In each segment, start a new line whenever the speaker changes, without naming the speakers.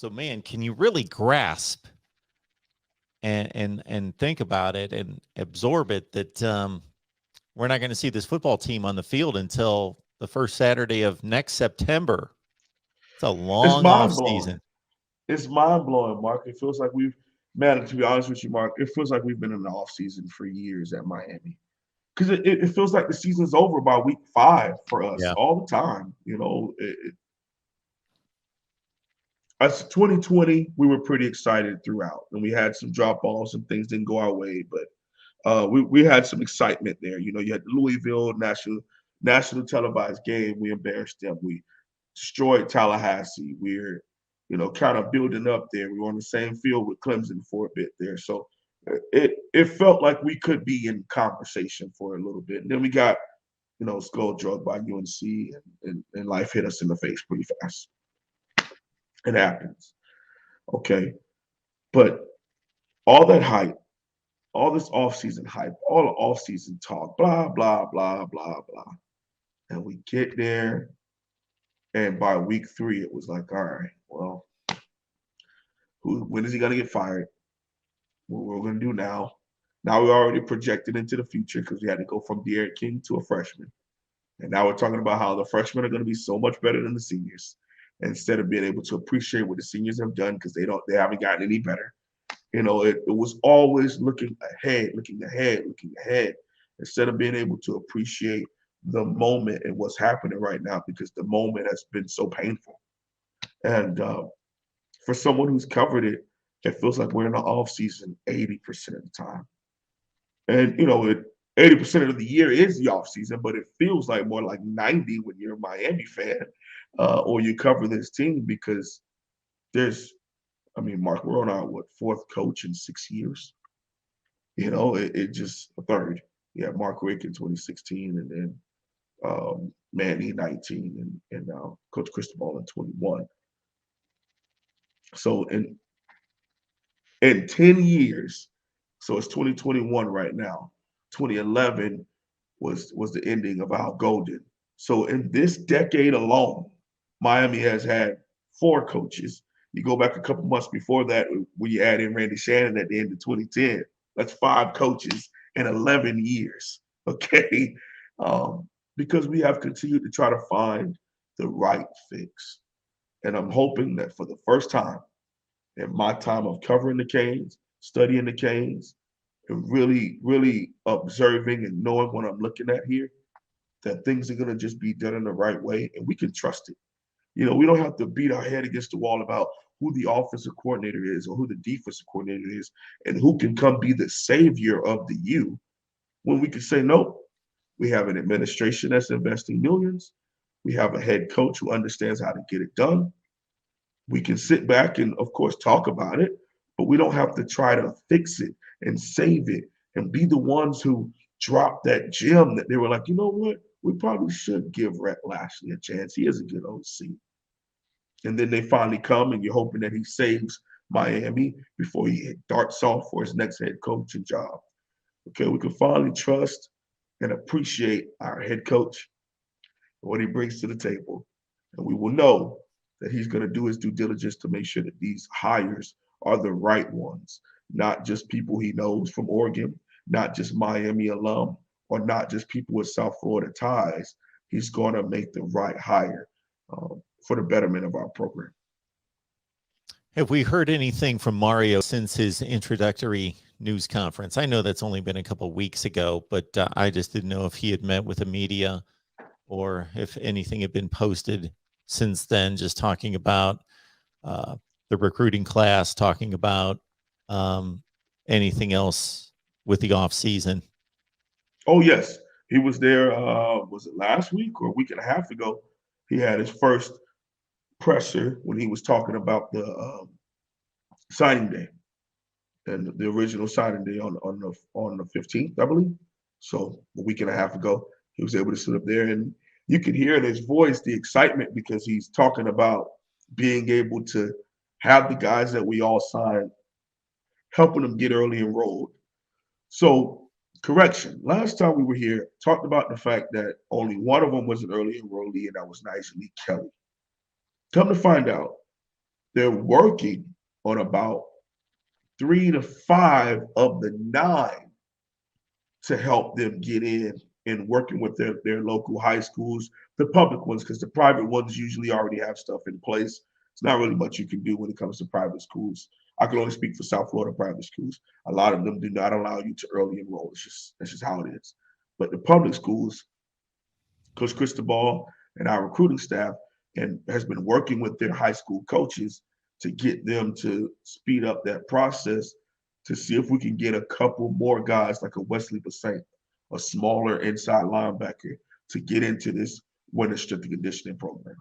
So, man, can you really grasp and think about it and absorb it that we're not going to see this football team on the field until the first Saturday of next September? It's a
It's
long off
mind blowing.
season.
It's mind blowing, Mark. It feels like man, to be honest with you, Mark, it feels like we've been in the off season for years at Miami. Because it feels like the season's over by week 5 for us
Yeah.
all the time. As 2020, we were pretty excited throughout, and we had some drop offs and things didn't go our way, but we had some excitement there. You had the Louisville national televised game. We embarrassed them. We destroyed Tallahassee. We're kind of building up there. We were on the same field with Clemson for a bit there, so it felt like we could be in conversation for a little bit. And then we got skull drug by UNC, and life hit us in the face pretty fast. It happens, okay, but all that hype, all this offseason hype, all the offseason talk, blah, blah, blah, blah, blah. And we get there, and by week 3, it was like, all right, well, when is he going to get fired? What we're going to do now? Now we're already projected into the future because we had to go from De'Aaron King to a freshman. And now we're talking about how the freshmen are going to be so much better than the seniors instead of being able to appreciate what the seniors have done because they haven't gotten any better. It was always looking ahead, instead of being able to appreciate the moment and what's happening right now because the moment has been so painful. And for someone who's covered it, it feels like we're in the off season 80% of the time. And 80% of the year is the off season, but it feels like more like 90 when you're a Miami fan or you cover this team because Mark, we're on our fourth coach in 6 years. It just a third. Yeah, Mark Rick in 2016, and then Manny 19, and Coach Cristobal in 21. So in 10 years, so it's 2021 right now. 2011 was the ending of Al Golden. So in this decade alone, Miami has had 4 coaches. You go back a couple months before that, when you add in Randy Shannon at the end of 2010, that's 5 coaches in 11 years. Okay, because we have continued to try to find the right fix, and I'm hoping that for the first time in my time of covering the Canes, studying the Canes, and really, really observing and knowing what I'm looking at here, that things are going to just be done in the right way and we can trust it. We don't have to beat our head against the wall about who the offensive coordinator is or who the defensive coordinator is and who can come be the savior of the U when we can say, no, we have an administration that's investing millions. We have a head coach who understands how to get it done. We can sit back and, of course, talk about it, but we don't have to try to fix it and save it and be the ones who drop that gem that they were like, you know what? We probably should give Rhett Lashley a chance. He is a good OC. And then they finally come, and you're hoping that he saves Miami before he darts off for his next head coaching job. Okay, we can finally trust and appreciate our head coach and what he brings to the table. And we will know that he's going to do his due diligence to make sure that these hires are the right ones, not just people he knows from Oregon, not just Miami alum, or not just people with South Florida ties. He's going to make the right hire for the betterment of our program.
Have we heard anything from Mario since his introductory news conference? I know that's only been a couple of weeks ago, but I just didn't know if he had met with the media or if anything had been posted since then, just talking about the recruiting class, talking about anything else with the off season.
Oh, yes. He was there, was it last week or a week and a half ago? He had his first presser when he was talking about the signing day and the original signing day on the 15th, I believe. So a week and a half ago, he was able to sit up there, and you could hear in his voice the excitement because he's talking about being able to have the guys that we all signed, helping them get early enrolled. So, correction, last time we were here, talked about the fact that only one of them was an early enrollee, and that was Nicely Kelly. Come to find out, they're working on about 3 to 5 of the 9 to help them get in and working with their local high schools, the public ones, because the private ones usually already have stuff in place. It's not really much you can do when it comes to private schools. I can only speak for South Florida private schools. A lot of them do not allow you to early enroll. That's just how it is. But the public schools, Coach Cristobal and our recruiting staff and has been working with their high school coaches to get them to speed up that process to see if we can get a couple more guys like a Wesley Bassett, a smaller inside linebacker, to get into this winter strength and conditioning program.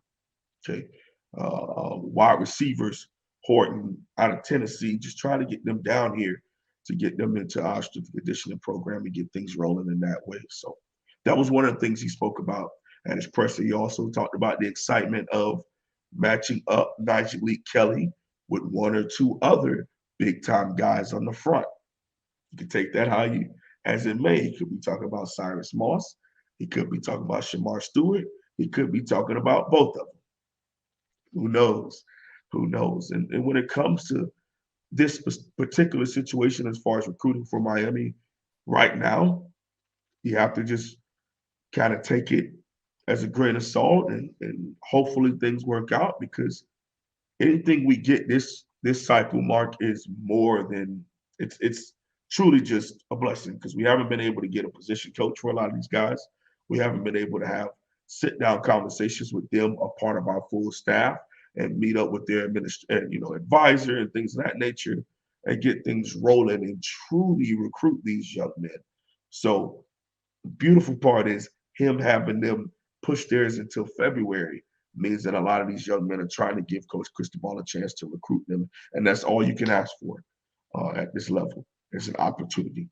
Okay. Wide receivers, Horton out of Tennessee, just trying to get them down here to get them into our strength and conditioning program and get things rolling in that way. So that was one of the things he spoke about at his presser. He also talked about the excitement of matching up Nigel Lee Kelly with one or two other big time guys on the front. You can take that how you as it may. He could be talking about Cyrus Moss. He could be talking about Shamar Stewart. He could be talking about both of them. Who knows? Who knows? And when it comes to this particular situation as far as recruiting for Miami right now, you have to just kind of take it as a grain of salt and hopefully things work out, because anything we get this cycle, Mark, is more than it's truly just a blessing, because we haven't been able to get a position coach for a lot of these guys. We haven't been able to have sit down conversations with them, a part of our full staff, and meet up with their advisor and things of that nature, and get things rolling and truly recruit these young men. So the beautiful part is him having them push theirs until February means that a lot of these young men are trying to give Coach Cristobal a chance to recruit them, and that's all you can ask for at this level. It's an opportunity.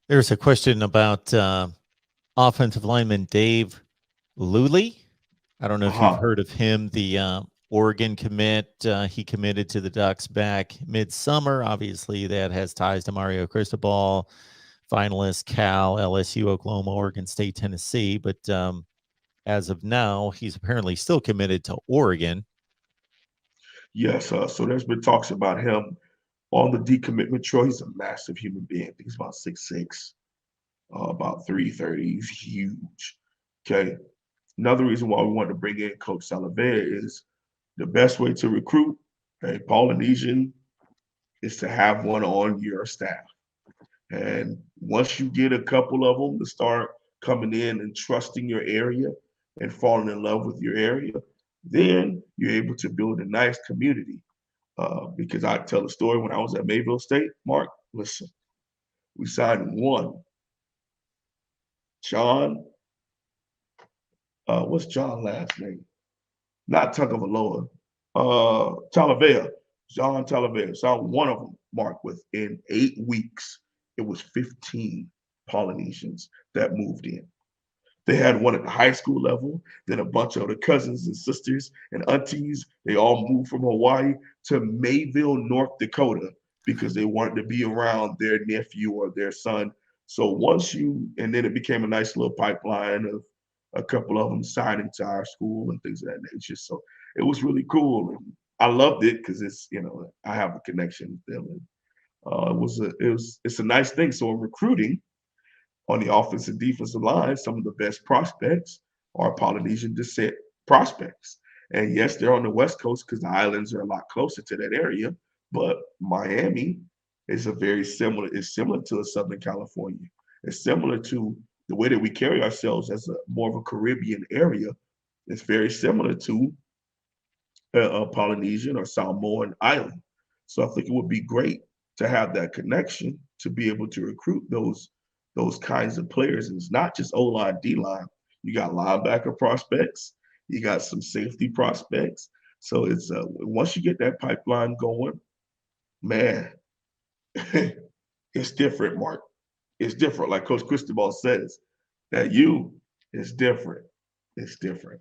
There's a question about offensive lineman Dave Luley. I don't know if you've heard of him, the Oregon commit. He committed to the Ducks back midsummer. Obviously, that has ties to Mario Cristobal, finalist Cal, LSU, Oklahoma, Oregon State, Tennessee. But as of now, he's apparently still committed to Oregon.
Yes, so there's been talks about him on the decommitment trail. He's a massive human being. I think he's about 6'6", about 330. He's huge. Okay. Another reason why we wanted to bring in Coach Salavea is the best way to recruit a Polynesian is to have one on your staff. And once you get a couple of them to start coming in and trusting your area and falling in love with your area, then you're able to build a nice community. Because I tell a story when I was at Mayville State, Mark, listen, we signed one. John, what's John's last name? Not Tagovailoa, Talavea, John Talavea. Signed one of them, Mark, within 8 weeks. It was 15 Polynesians that moved in. They had one at the high school level, then a bunch of the cousins and sisters and aunties. They all moved from Hawaii to Mayville, North Dakota, because they wanted to be around their nephew or their son. So and then it became a nice little pipeline of a couple of them signing to our school and things of that nature. So it was really cool. And I loved it because I have a connection with them. And it's a nice thing. So in recruiting, on the offensive and defensive line, some of the best prospects are Polynesian descent prospects. And yes, they're on the West Coast because the islands are a lot closer to that area. But Miami is similar to a Southern California. It's similar to the way that we carry ourselves as more of a Caribbean area. It's very similar to a Polynesian or Samoan island. So I think it would be great to have that connection to be able to recruit those kinds of players. And it's not just O-line, D-line. You got linebacker prospects. You got some safety prospects. So it's once you get that pipeline going, man, it's different, Mark. It's different. Like Coach Cristobal says, that is different. It's different.